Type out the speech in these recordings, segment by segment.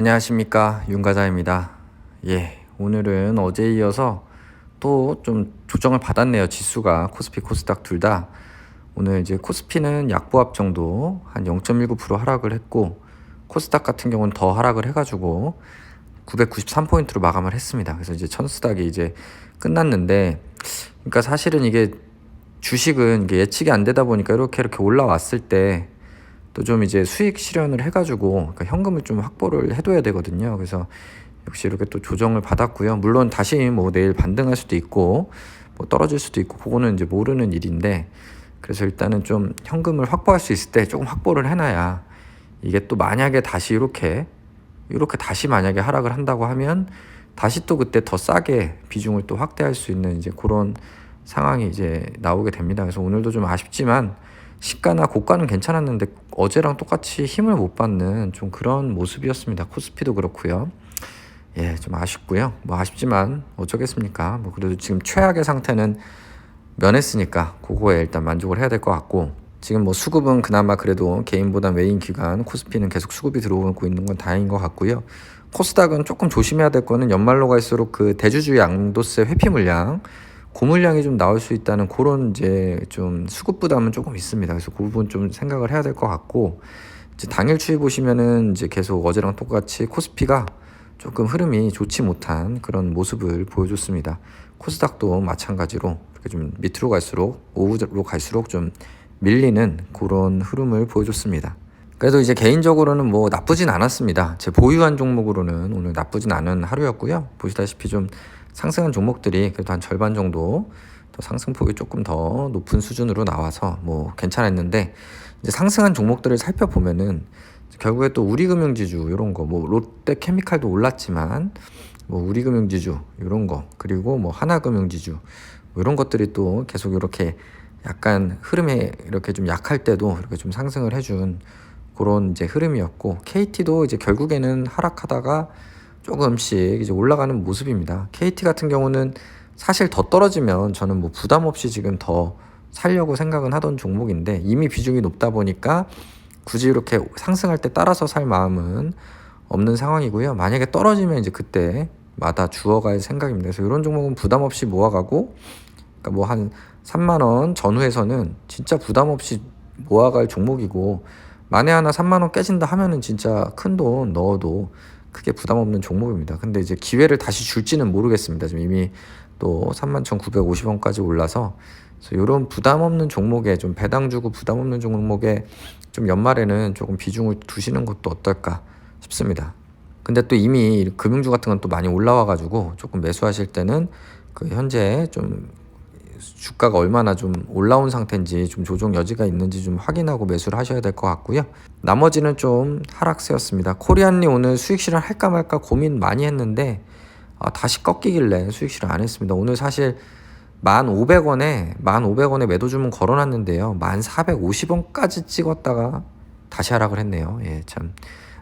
안녕하십니까, 윤과장입니다. 오늘은 어제에 이어서 또 좀 조정을 받았네요. 지수가 코스피 코스닥 둘 다. 오늘 이제 코스피는 약보합 정도 한 0.19% 하락을 했고, 코스닥 같은 경우는 더 하락을 해가지고 993포인트로 마감을 했습니다. 그래서 이제 천스닥이 이제 끝났는데, 그러니까 사실은 이게 주식은 이게 예측이 안 되다 보니까 이렇게 올라왔을 때 또 좀 이제 수익 실현을 해가지고, 그러니까 현금을 좀 확보를 해둬야 되거든요. 그래서 역시 이렇게 또 조정을 받았고요. 물론 다시 뭐 내일 반등할 수도 있고 뭐 떨어질 수도 있고, 그거는 이제 모르는 일인데, 그래서 일단은 좀 현금을 확보할 수 있을 때 조금 확보를 해놔야, 이게 또 만약에 다시 이렇게 다시 만약에 하락을 한다고 하면 다시 또 그때 더 싸게 비중을 또 확대할 수 있는 이제 그런 상황이 이제 나오게 됩니다. 그래서 오늘도 좀 아쉽지만 시가나 고가는 괜찮았는데 어제랑 똑같이 힘을 못 받는 좀 그런 모습이었습니다. 코스피도 그렇고요. 좀 아쉽고요. 뭐 아쉽지만 어쩌겠습니까? 뭐 그래도 지금 최악의 상태는 면했으니까 그거에 일단 만족을 해야 될 것 같고, 지금 뭐 수급은 그나마 그래도 개인보단 외인 기관 코스피는 계속 수급이 들어오고 있는 건 다행인 것 같고요. 코스닥은 조금 조심해야 될 거는 연말로 갈수록 그 대주주 양도세 회피 물량, 고물량이 좀 나올 수 있다는 그런 이제 좀 수급 부담은 조금 있습니다. 그래서 그 부분 좀 생각을 해야 될 것 같고, 이제 당일 추이 보시면은 이제 계속 어제랑 똑같이 코스피가 조금 흐름이 좋지 못한 그런 모습을 보여줬습니다. 코스닥도 마찬가지로 이렇게 좀 밑으로 갈수록, 오후로 갈수록 좀 밀리는 그런 흐름을 보여줬습니다. 그래도 이제 개인적으로는 뭐 나쁘진 않았습니다. 제 보유한 종목으로는 오늘 나쁘진 않은 하루였고요. 보시다시피 좀 상승한 종목들이 그래도 한 절반 정도 더 상승폭이 조금 더 높은 수준으로 나와서 뭐 괜찮았는데, 이제 상승한 종목들을 살펴보면은 결국에 또 우리금융지주 이런 거, 뭐 롯데케미칼도 올랐지만 뭐 우리금융지주 이런 거, 그리고 뭐 하나금융지주 뭐 이런 것들이 또 계속 이렇게 약간 흐름에 이렇게 좀 약할 때도 이렇게 좀 상승을 해준 그런 이제 흐름이었고, KT도 이제 결국에는 하락하다가 조금씩 이제 올라가는 모습입니다. KT 같은 경우는 사실 더 떨어지면 저는 뭐 부담 없이 지금 더 살려고 생각은 하던 종목인데, 이미 비중이 높다 보니까 굳이 이렇게 상승할 때 따라서 살 마음은 없는 상황이고요. 만약에 떨어지면 이제 그때마다 주워갈 생각입니다. 그래서 이런 종목은 부담 없이 모아가고, 그러니까 뭐 한 3만 원 전후에서는 진짜 부담 없이 모아갈 종목이고, 만에 하나 3만 원 깨진다 하면은 진짜 큰 돈 넣어도 크게 부담 없는 종목입니다. 근데 이제 기회를 다시 줄지는 모르겠습니다. 지금 이미 또 31,950원까지 올라서, 그래서 이런 부담 없는 종목에, 좀 배당 주고 부담 없는 종목에 좀 연말에는 조금 비중을 두시는 것도 어떨까 싶습니다. 근데 또 이미 금융주 같은 건 또 많이 올라와가지고 조금 매수하실 때는 그 현재 좀 주가가 얼마나 좀 올라온 상태인지, 좀 조정 여지가 있는지 좀 확인하고 매수를 하셔야 될 것 같고요. 나머지는 좀 하락세였습니다. 코리안리 오늘 수익 실현 할까 말까 고민 많이 했는데 다시 꺾이길래 수익 실현 안 했습니다. 오늘 사실 1,500원에 매도 주문 걸어놨는데요, 1,450원까지 찍었다가 다시 하락을 했네요. 참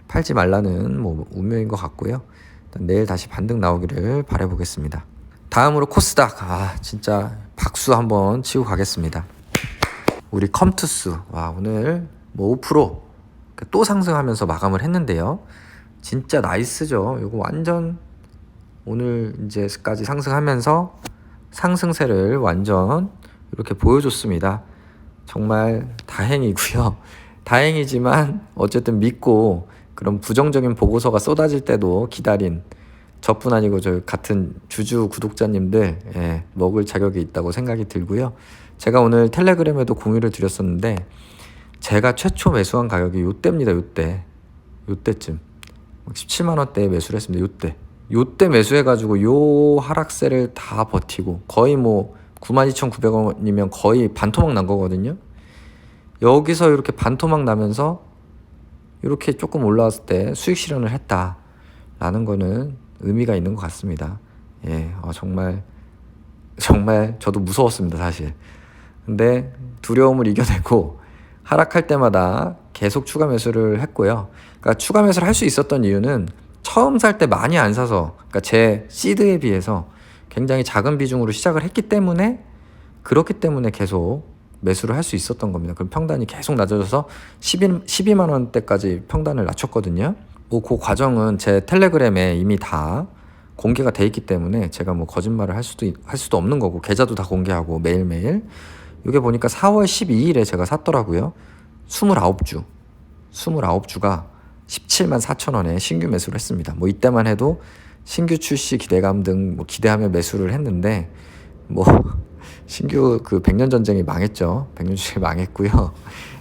팔지 말라는 뭐 운명인 것 같고요. 일단 내일 다시 반등 나오기를 바라보겠습니다. 다음으로 코스닥, 진짜 박수 한번 치고 가겠습니다. 우리 컴투스, 오늘 뭐 5%또 상승하면서 마감을 했는데요, 진짜 나이스죠. 이거 완전 오늘 이제까지 상승하면서 상승세를 완전 이렇게 보여줬습니다. 정말 다행이고요. 다행이지만 어쨌든 믿고 그런 부정적인 보고서가 쏟아질 때도 기다린 저뿐 아니고 저 같은 주주 구독자님들 먹을 자격이 있다고 생각이 들고요. 제가 오늘 텔레그램에도 공유를 드렸었는데, 제가 최초 매수한 가격이 요때입니다. 요때쯤 17만원대에 매수를 했습니다. 요때 매수해가지고 요 하락세를 다 버티고 거의 뭐 92,900원이면 거의 반토막 난 거거든요. 여기서 이렇게 반토막 나면서 이렇게 조금 올라왔을 때 수익 실현을 했다라는 거는 의미가 있는 것 같습니다. 정말 저도 무서웠습니다, 사실. 근데 두려움을 이겨내고 하락할 때마다 계속 추가 매수를 했고요. 그러니까 추가 매수를 할 수 있었던 이유는 처음 살 때 많이 안 사서, 그러니까 제 시드에 비해서 굉장히 작은 비중으로 시작을 했기 때문에, 그렇기 때문에 계속 매수를 할 수 있었던 겁니다. 그럼 평단이 계속 낮아져서 12만 원대까지 평단을 낮췄거든요. 뭐 그 과정은 제 텔레그램에 이미 다 공개가 돼 있기 때문에 제가 뭐 거짓말을 할 수도 없는 거고, 계좌도 다 공개하고 매일매일. 이게 보니까 4월 12일에 제가 샀더라고요. 29주가 17만 4천 원에 신규 매수를 했습니다. 뭐 이때만 해도 신규 출시 기대감 등 뭐 기대하며 매수를 했는데, 뭐 신규 그 100년 전쟁이 망했죠. 100년 전쟁이 망했고요.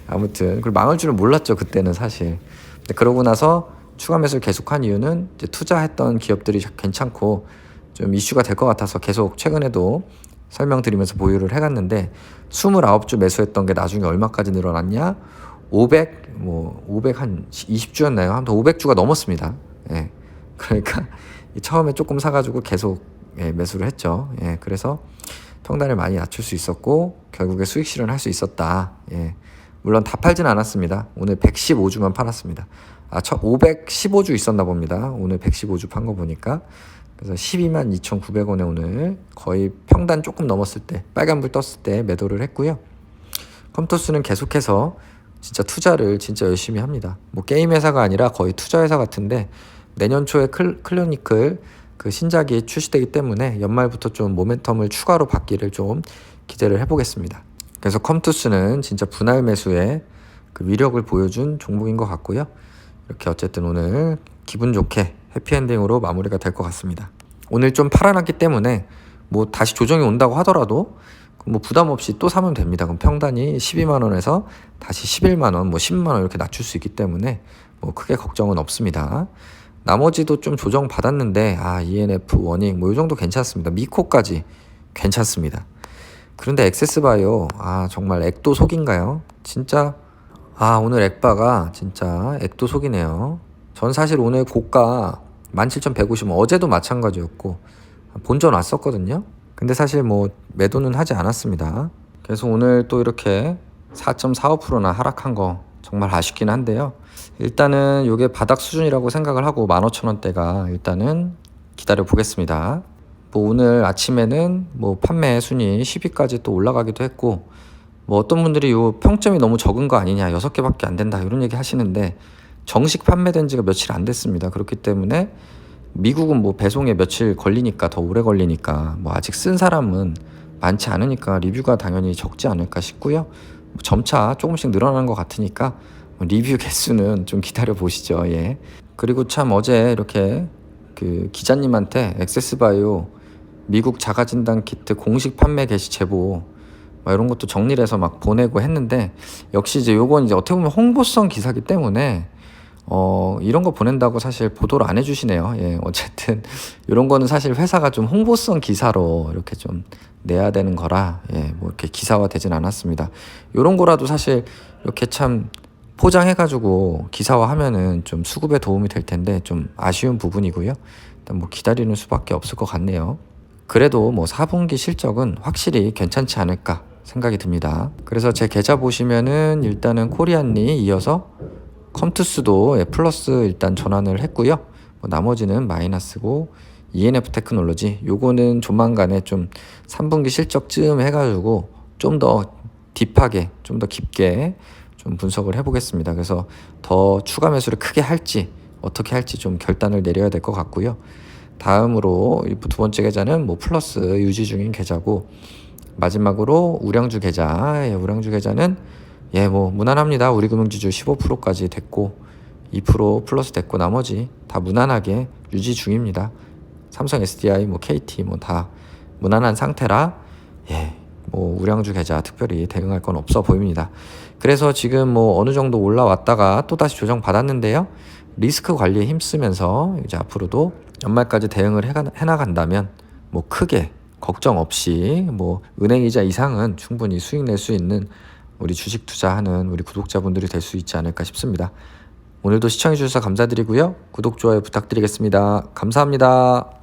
아무튼 그리고 망할 줄은 몰랐죠, 그때는 사실. 근데 그러고 나서 추가 매수를 계속한 이유는 이제 투자했던 기업들이 괜찮고 좀 이슈가 될 것 같아서 계속 최근에도 설명드리면서 보유를 해갔는데, 29주 매수했던 게 나중에 얼마까지 늘어났냐? 500 한 20주였나요? 아무튼 500주가 넘었습니다. 예. 그러니까 처음에 조금 사가지고 계속 매수를 했죠. 예. 그래서 평단을 많이 낮출 수 있었고 결국에 수익 실현할 수 있었다. 예. 물론 다 팔진 않았습니다. 오늘 115주만 팔았습니다. 515주 있었나 봅니다. 오늘 115주 판 거 보니까. 그래서 12만 2,900원에 오늘 거의 평단 조금 넘었을 때, 빨간불 떴을 때 매도를 했고요. 컴투스는 계속해서 진짜 투자를 진짜 열심히 합니다. 뭐 게임 회사가 아니라 거의 투자 회사 같은데, 내년 초에 클로니클 그 신작이 출시되기 때문에 연말부터 좀 모멘텀을 추가로 받기를 좀 기대를 해보겠습니다. 그래서 컴투스는 진짜 분할 매수의 그 위력을 보여준 종목인 것 같고요. 이렇게 어쨌든 오늘 기분 좋게 해피엔딩으로 마무리가 될 것 같습니다. 오늘 좀 팔아놨기 때문에 뭐 다시 조정이 온다고 하더라도 뭐 부담 없이 또 사면 됩니다. 그럼 평단이 12만 원에서 다시 11만 원, 뭐 10만 원 이렇게 낮출 수 있기 때문에 뭐 크게 걱정은 없습니다. 나머지도 좀 조정 받았는데 ENF, 워닝 뭐 이 정도 괜찮습니다. 미코까지 괜찮습니다. 그런데 액세스바이오 정말 액도 속인가요? 진짜 오늘 액바가 진짜 액도 속이네요. 전 사실 오늘 고가 17,150원, 어제도 마찬가지였고 본전 왔었거든요. 근데 사실 뭐 매도는 하지 않았습니다. 그래서 오늘 또 이렇게 4.45%나 하락한 거 정말 아쉽긴 한데요. 일단은 이게 바닥 수준이라고 생각을 하고 15,000원대가 일단은 기다려 보겠습니다. 뭐 오늘 아침에는 뭐 판매 순위 10위까지 또 올라가기도 했고, 뭐 어떤 분들이 요 평점이 너무 적은 거 아니냐, 6개밖에 안 된다 이런 얘기 하시는데, 정식 판매된 지가 며칠 안 됐습니다. 그렇기 때문에 미국은 뭐 배송에 며칠 걸리니까, 더 오래 걸리니까 뭐 아직 쓴 사람은 많지 않으니까 리뷰가 당연히 적지 않을까 싶고요. 뭐 점차 조금씩 늘어나는 것 같으니까 리뷰 개수는 좀 기다려 보시죠. 예. 그리고 참 어제 이렇게 그 기자님한테 액세스바이오 미국 자가진단 키트 공식 판매 개시 제보 이런 것도 정리를 해서 막 보내고 했는데, 역시 이제 요건 이제 어떻게 보면 홍보성 기사기 때문에 이런 거 보낸다고 사실 보도를 안 해주시네요. 예, 어쨌든 이런 거는 사실 회사가 좀 홍보성 기사로 이렇게 좀 내야 되는 거라, 뭐 이렇게 기사화 되진 않았습니다. 이런 거라도 사실 이렇게 참 포장해가지고 기사화하면은 좀 수급에 도움이 될 텐데 좀 아쉬운 부분이고요. 일단 뭐 기다리는 수밖에 없을 것 같네요. 그래도 뭐 4분기 실적은 확실히 괜찮지 않을까 생각이 듭니다. 그래서 제 계좌 보시면은 일단은 코리안리 이어서 컴투스도 플러스 일단 전환을 했고요. 뭐 나머지는 마이너스고, ENF 테크놀로지 요거는 조만간에 좀 3분기 실적쯤 해가지고 좀 더 딥하게, 좀 더 깊게 좀 분석을 해보겠습니다. 그래서 더 추가 매수를 크게 할지 어떻게 할지 좀 결단을 내려야 될 것 같고요. 다음으로 두 번째 계좌는 뭐 플러스 유지 중인 계좌고, 마지막으로 우량주 계좌. 우량주 계좌는 뭐 무난합니다. 우리금융지주 15%까지 됐고 2% 플러스 됐고 나머지 다 무난하게 유지 중입니다. 삼성 SDI, 뭐 KT 뭐 다 무난한 상태라 뭐 우량주 계좌 특별히 대응할 건 없어 보입니다. 그래서 지금 뭐 어느 정도 올라왔다가 또 다시 조정 받았는데요. 리스크 관리에 힘쓰면서 이제 앞으로도 연말까지 대응을 해나간다면 뭐 크게 걱정 없이 뭐 은행이자 이상은 충분히 수익 낼 수 있는 우리 주식 투자하는 우리 구독자분들이 될 수 있지 않을까 싶습니다. 오늘도 시청해 주셔서 감사드리고요. 구독, 좋아요 부탁드리겠습니다. 감사합니다.